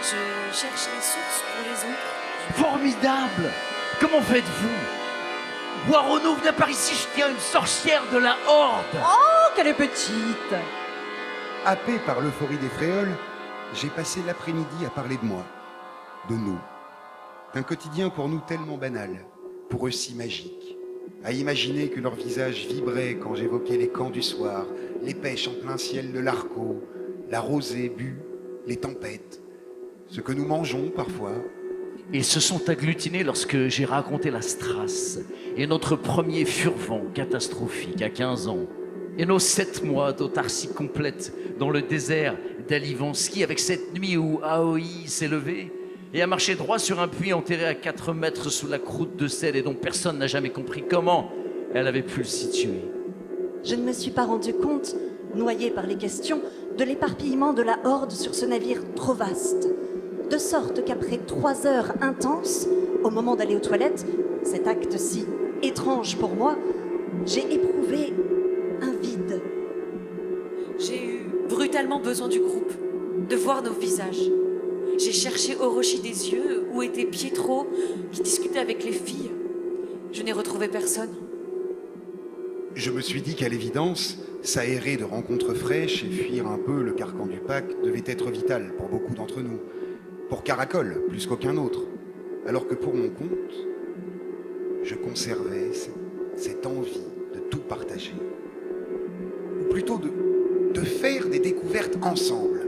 je cherche les sources pour les autres. Formidable. Comment faites-vous? Warono vient par ici, je tiens une sorcière de la Horde. Oh, qu'elle est petite! Happé par l'euphorie des Fréoles, j'ai passé l'après-midi à parler de moi, de nous, d'un quotidien pour nous tellement banal, pour eux si magique, à imaginer que leurs visages vibraient quand j'évoquais les camps du soir, les pêches en plein ciel de l'Arco, la rosée bue, les tempêtes, ce que nous mangeons parfois. Ils se sont agglutinés lorsque j'ai raconté la Strasse et notre premier furvent catastrophique à 15 ans. Et nos 7 mois d'autarcie complète dans le désert d'Alivansky avec cette nuit où Aoi s'est levée et a marché droit sur un puits enterré à 4 mètres sous la croûte de sel et dont personne n'a jamais compris comment elle avait pu le situer. Je ne me suis pas rendu compte, noyée par les questions, de l'éparpillement de la horde sur ce navire trop vaste. De sorte qu'après 3 heures intenses, au moment d'aller aux toilettes, cet acte si étrange pour moi, j'ai éprouvé un vide. J'ai eu brutalement besoin du groupe, de voir nos visages. J'ai cherché Orochi des yeux, où était Pietro, qui discutait avec les filles. Je n'ai retrouvé personne. Je me suis dit qu'à l'évidence, s'aérer de rencontres fraîches et fuir un peu le carcan du pack devait être vital pour beaucoup d'entre nous. Pour Caracol, plus qu'aucun autre. Alors que pour mon compte, je conservais cette envie de tout partager. Ou plutôt de faire des découvertes ensemble.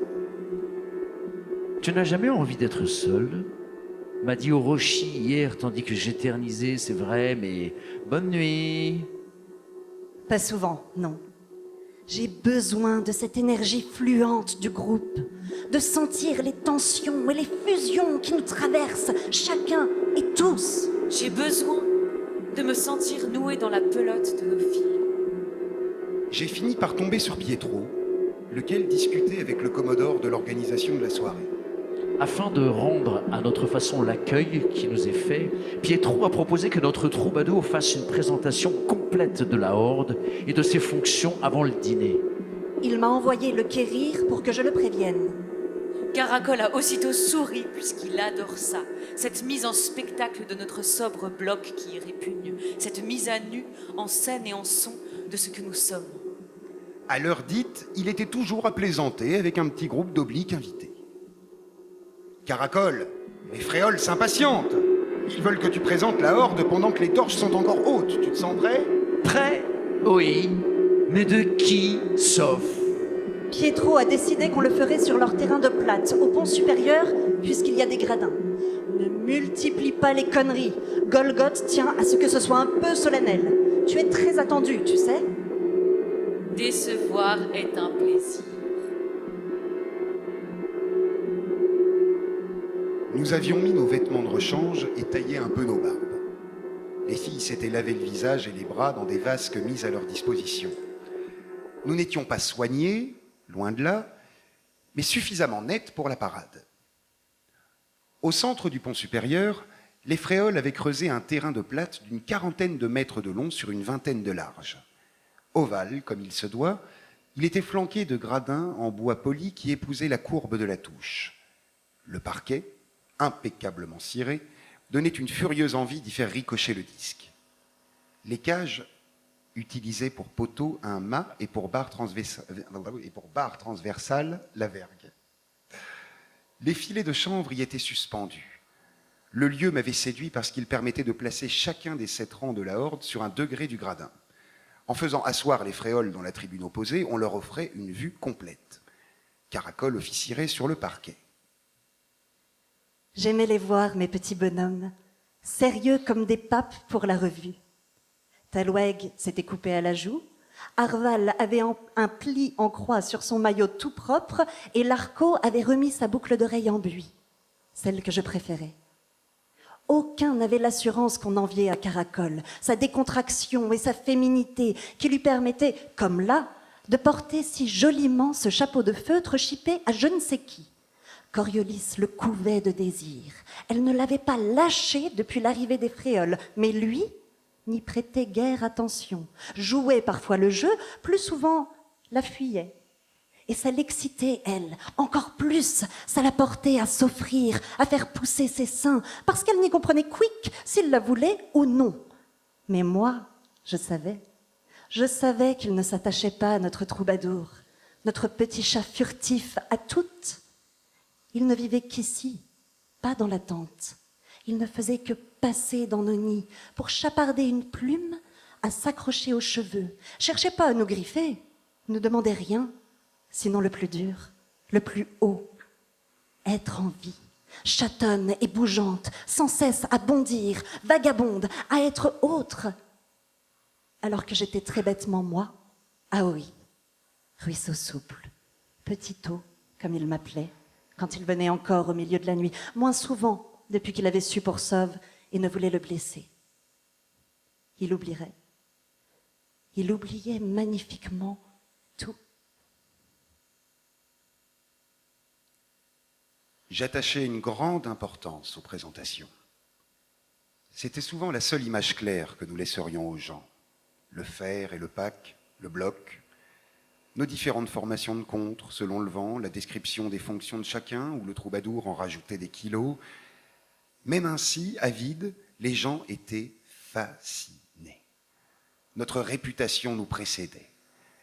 Tu n'as jamais envie d'être seul? M'a dit Orochi hier, tandis que j'éternisais, c'est vrai, mais bonne nuit. Pas souvent, non. J'ai besoin de cette énergie fluente du groupe, de sentir les tensions et les fusions qui nous traversent, chacun et tous. J'ai besoin de me sentir nouée dans la pelote de nos filles. J'ai fini par tomber sur Pietro, lequel discutait avec le commodore de l'organisation de la soirée. Afin de rendre à notre façon l'accueil qui nous est fait, Pietro a proposé que notre troubadour fasse une présentation complète de la horde et de ses fonctions avant le dîner. Il m'a envoyé le quérir pour que je le prévienne. Caracol a aussitôt souri puisqu'il adore ça. Cette mise en spectacle de notre sobre bloc qui y répugne. Cette mise à nu en scène et en son de ce que nous sommes. À l'heure dite, il était toujours à plaisanter avec un petit groupe d'obliques invités. Caracol, les fréoles s'impatientent. Ils veulent que tu présentes la horde pendant que les torches sont encore hautes. Tu te sens prêt? Prêt? Oui. Mais de qui sauf? Pietro a décidé qu'on le ferait sur leur terrain de plate, au pont supérieur, puisqu'il y a des gradins. Ne multiplie pas les conneries. Golgoth tient à ce que ce soit un peu solennel. Tu es très attendu, tu sais. Décevoir est un plaisir. Nous avions mis nos vêtements de rechange et taillé un peu nos barbes. Les filles s'étaient lavé le visage et les bras dans des vasques mis à leur disposition. Nous n'étions pas soignés, loin de là, mais suffisamment nets pour la parade. Au centre du pont supérieur, les fréoles avaient creusé un terrain de plate d'une 40aine de mètres de long sur une 20aine de large. Ovale, comme il se doit, il était flanqué de gradins en bois poli qui épousaient la courbe de la touche. Le parquet, impeccablement ciré, donnait une furieuse envie d'y faire ricocher le disque. Les cages utilisaient pour poteau un mât et pour barre transversale la vergue. Les filets de chanvre y étaient suspendus. Le lieu m'avait séduit parce qu'il permettait de placer chacun des 7 rangs de la horde sur un degré du gradin. En faisant asseoir les fréoles dans la tribune opposée, on leur offrait une vue complète. Caracol officierait sur le parquet. J'aimais les voir, mes petits bonhommes, sérieux comme des papes pour la revue. Talweg s'était coupé à la joue, Arval avait un pli en croix sur son maillot tout propre et Larco avait remis sa boucle d'oreille en buis, celle que je préférais. Aucun n'avait l'assurance qu'on enviait à Caracol, sa décontraction et sa féminité qui lui permettaient, comme là, de porter si joliment ce chapeau de feutre chippé à je ne sais qui. Coriolis le couvait de désir. Elle ne l'avait pas lâché depuis l'arrivée des fréoles, mais lui n'y prêtait guère attention, jouait parfois le jeu, plus souvent la fuyait. Et ça l'excitait, elle, encore plus, ça la portait à s'offrir, à faire pousser ses seins, parce qu'elle n'y comprenait quick s'il la voulait ou non. Mais moi, je savais qu'il ne s'attachait pas à notre troubadour, notre petit chat furtif à toutes. Il ne vivait qu'ici, pas dans la tente. Il ne faisait que passer dans nos nids pour chaparder une plume, à s'accrocher aux cheveux. Cherchait pas à nous griffer, ne demandait rien, sinon le plus dur, le plus haut. Être en vie, chatonne et bougeante, sans cesse à bondir, vagabonde, à être autre. Alors que j'étais très bêtement moi, Aoi, ruisseau souple, petit eau, comme il m'appelait, quand il venait encore au milieu de la nuit, moins souvent depuis qu'il avait su pour Sauve et ne voulait le blesser. Il oublierait. Il oubliait magnifiquement tout. J'attachais une grande importance aux présentations. C'était souvent la seule image claire que nous laisserions aux gens. Le fer et le pack, le bloc, nos différentes formations de contre, selon le vent, la description des fonctions de chacun, où le troubadour en rajoutait des kilos. Même ainsi, avides, les gens étaient fascinés. Notre réputation nous précédait.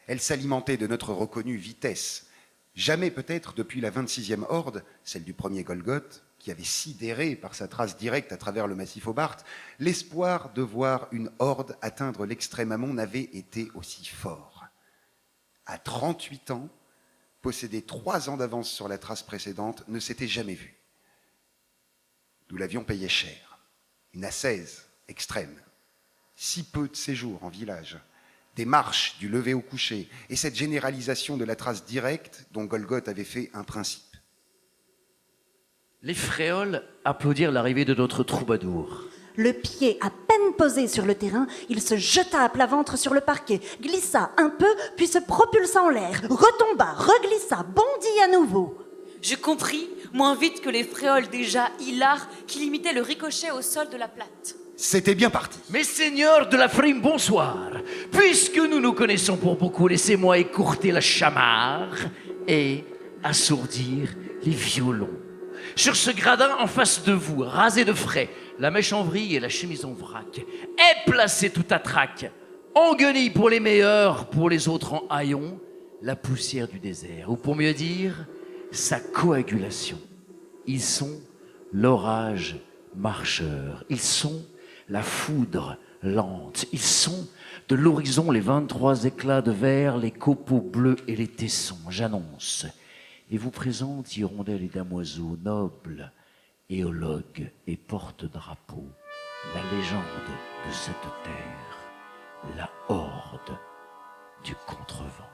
Elle s'alimentait de notre reconnue vitesse. Jamais peut-être depuis la 26e horde, celle du premier Golgoth, qui avait sidéré par sa trace directe à travers le massif Hobart, l'espoir de voir une horde atteindre l'extrême amont n'avait été aussi fort. À 38 ans, posséder 3 ans d'avance sur la trace précédente ne s'était jamais vu. Nous l'avions payé cher. Une ascèse extrême. Si peu de séjours en village. Des marches du lever au coucher, et cette généralisation de la trace directe dont Golgoth avait fait un principe. Les fréoles applaudirent l'arrivée de notre troubadour. Le pied à peine posé sur le terrain, il se jeta à plat ventre sur le parquet, glissa un peu, puis se propulsa en l'air, retomba, reglissa, bondit à nouveau. Je compris, moins vite que les fréoles déjà hilares qui limitaient le ricochet au sol de la plate. C'était bien parti. Mes seigneurs de la frime, bonsoir. Puisque nous nous connaissons pour beaucoup, laissez-moi écourter la chamarre et assourdir les violons. Sur ce gradin en face de vous, rasé de frais, la mèche en vrille et la chemise en vrac, est placée tout à trac. En guenille pour les meilleurs, pour les autres en haillons, la poussière du désert, ou pour mieux dire, sa coagulation. Ils sont l'orage marcheur, ils sont la foudre lente, ils sont de l'horizon les 23 éclats de verre, les copeaux bleus et les tessons, j'annonce. Et vous présente hirondelles et damoiseaux, nobles, éologues et porte-drapeaux, la légende de cette terre, la horde du contrevent.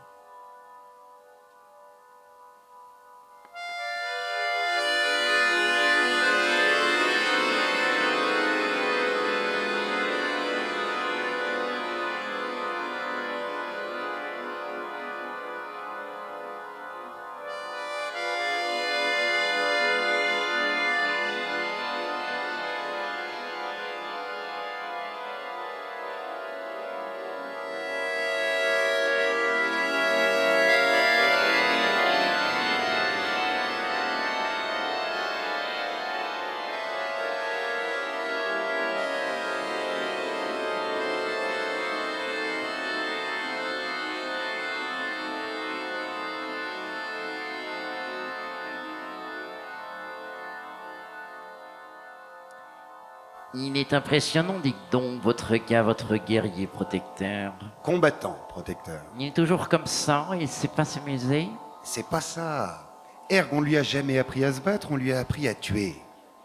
Il est impressionnant, dites donc, votre gars, votre guerrier protecteur. Combattant, protecteur. Il est toujours comme ça, il sait pas s'amuser. C'est pas ça. Erg, on lui a jamais appris à se battre, on lui a appris à tuer.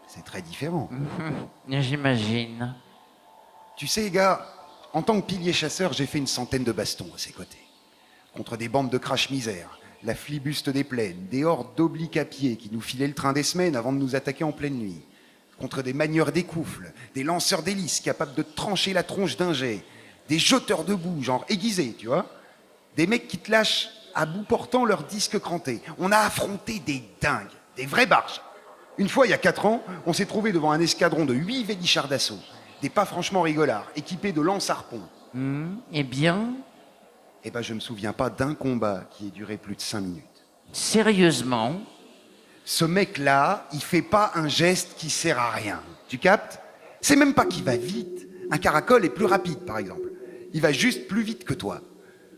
C'est très différent. J'imagine. Tu sais, gars, en tant que pilier chasseur, j'ai fait une centaine de bastons à ses côtés. Contre des bandes de crache-misère, la flibuste des plaines, des hordes d'obliques à pied qui nous filaient le train des semaines avant de nous attaquer en pleine nuit. Contre des manieurs d'écoufles, des lanceurs d'hélices capables de trancher la tronche d'un jet, des jeteurs de boue, genre aiguisés, tu vois. Des mecs qui te lâchent à bout portant leurs disques crantés. On a affronté des dingues, des vraies barges. Une fois, il y a 4 ans, on s'est trouvé devant un escadron de 8 vélichards d'assaut, des pas franchement rigolards, équipés de lance-harpons. Eh bien, Eh ben, je me souviens pas d'un combat qui ait duré plus de 5 minutes. sérieusement, Ce mec-là, il fait pas un geste qui sert à rien. Tu captes? C'est même pas qu'il va vite. Un caracol est plus rapide, par exemple. Il va juste plus vite que toi.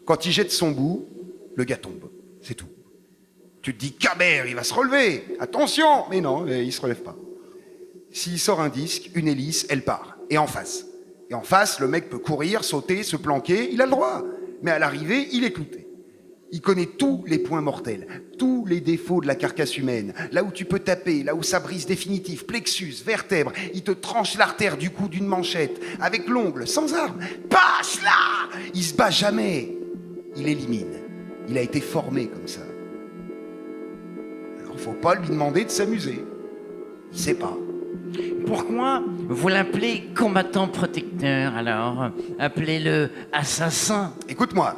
Quand il jette son bout, le gars tombe. C'est tout. Tu te dis, Cabert, il va se relever. Attention! Mais non, il se relève pas. S'il sort un disque, une hélice, elle part. Et en face. Et en face, le mec peut courir, sauter, se planquer. Il a le droit. Mais à l'arrivée, il est clouté. Il connaît tous les points mortels, tous les défauts de la carcasse humaine, là où tu peux taper, là où ça brise définitif, plexus, vertèbre, il te tranche l'artère du cou d'une manchette, avec l'ongle, sans arme. Passe là! Il se bat jamais. Il élimine. Il a été formé comme ça. Alors faut pas lui demander de s'amuser. Il sait pas. pourquoi vous l'appelez combattant protecteur alors? Appelez-le assassin. Écoute-moi.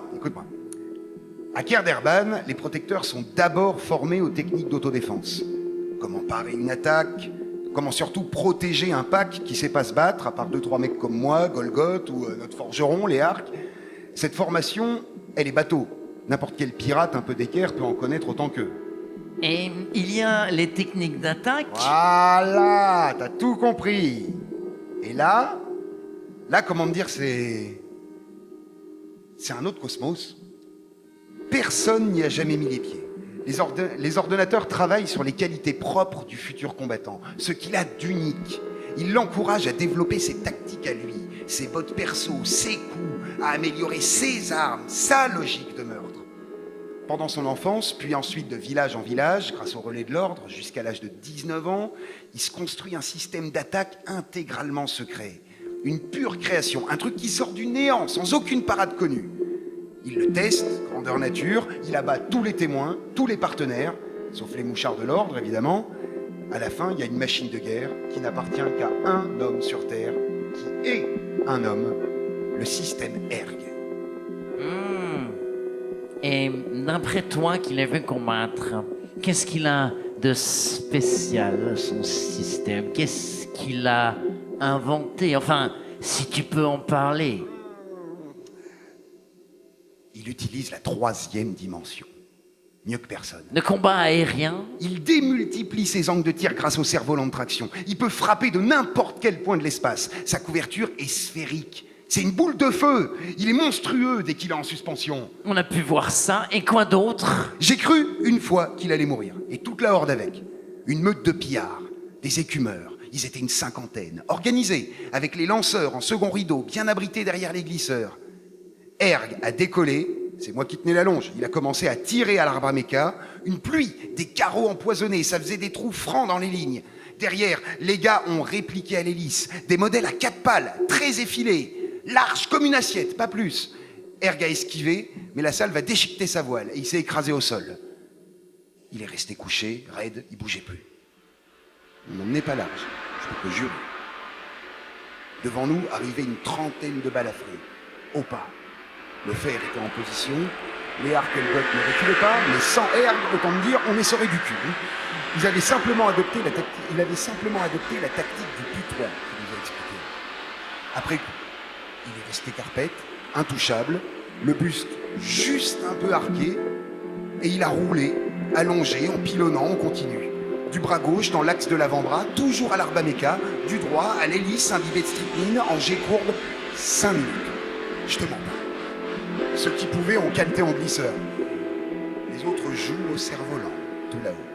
À Kerderban, les protecteurs sont d'abord formés aux techniques d'autodéfense. comment parer une attaque, comment surtout protéger un pack qui sait pas se battre, à part 2-3 mecs comme moi, Golgoth ou notre forgeron, les arcs. Cette formation, elle est bateau. N'importe quel pirate un peu d'équerre peut en connaître autant qu'eux. Et il y a les techniques d'attaque. Voilà, t'as tout compris. Et là, comment te dire, c'est un autre cosmos. Personne n'y a jamais mis les pieds. Les ordonnateurs travaillent sur les qualités propres du futur combattant, ce qu'il a d'unique. Ils l'encouragent à développer ses tactiques à lui, ses bottes perso, ses coups, à améliorer ses armes, sa logique de meurtre. Pendant son enfance, puis ensuite de village en village, grâce au relais de l'ordre, jusqu'à l'âge de 19 ans, il se construit un système d'attaque intégralement secret. Une pure création, un truc qui sort du néant, sans aucune parade connue. Il le teste, grandeur nature, il abat tous les témoins, tous les partenaires, sauf les mouchards de l'ordre, évidemment. À la fin, il y a une machine de guerre qui n'appartient qu'à un homme sur Terre, qui est un homme, le système Erg. Et d'après toi qui l'as vu combattre, qu'est-ce qu'il a de spécial, son système? Qu'est-ce qu'il a inventé? Enfin, si tu peux en parler. Il utilise la 3e dimension. Mieux que personne. Le combat aérien? Il démultiplie ses angles de tir grâce au cerf-volant de traction. Il peut frapper de n'importe quel point de l'espace. Sa couverture est sphérique. C'est une boule de feu. Il est monstrueux dès qu'il est en suspension. On a pu voir ça. Et quoi d'autre? J'ai cru une fois qu'il allait mourir. Et toute la horde avec. Une meute de pillards, des écumeurs. Ils étaient une 50aine, organisés, avec les lanceurs en second rideau, bien abrités derrière les glisseurs. Erg a décollé, c'est moi qui tenais la longe. Il a commencé à tirer à l'arbre à méca. Une pluie, des carreaux empoisonnés, ça faisait des trous francs dans les lignes. Derrière, les gars ont répliqué à l'hélice. Des modèles à 4 pales, très effilés, larges comme une assiette, pas plus. Erg a esquivé, mais la salle va déchiqueter sa voile et il s'est écrasé au sol. Il est resté couché, raide, il bougeait plus. On n'emmenait pas large, je peux te jurer. Devant nous arrivait une 30aine de balafrés, au pas. Le fer était en position, les arcs et le bot ne reculaient pas, mais sans Erg, autant me dire, on essorait du cul. Il avait simplement adopté la tactique du putois qu'il nous a expliqué. Après coup, il est resté carpette, intouchable, le buste juste un peu arqué, et il a roulé, allongé, en pilonnant, en continu. Du bras gauche dans l'axe de l'avant-bras, toujours à l'arbre à méca, du droit à l'hélice imbibée de strychnine, en jet courbe, 5 minutes. Je te mens pas. Ceux qui pouvaient ont caleté en glisseur. Les autres jouent au cerf-volant, tout là-haut.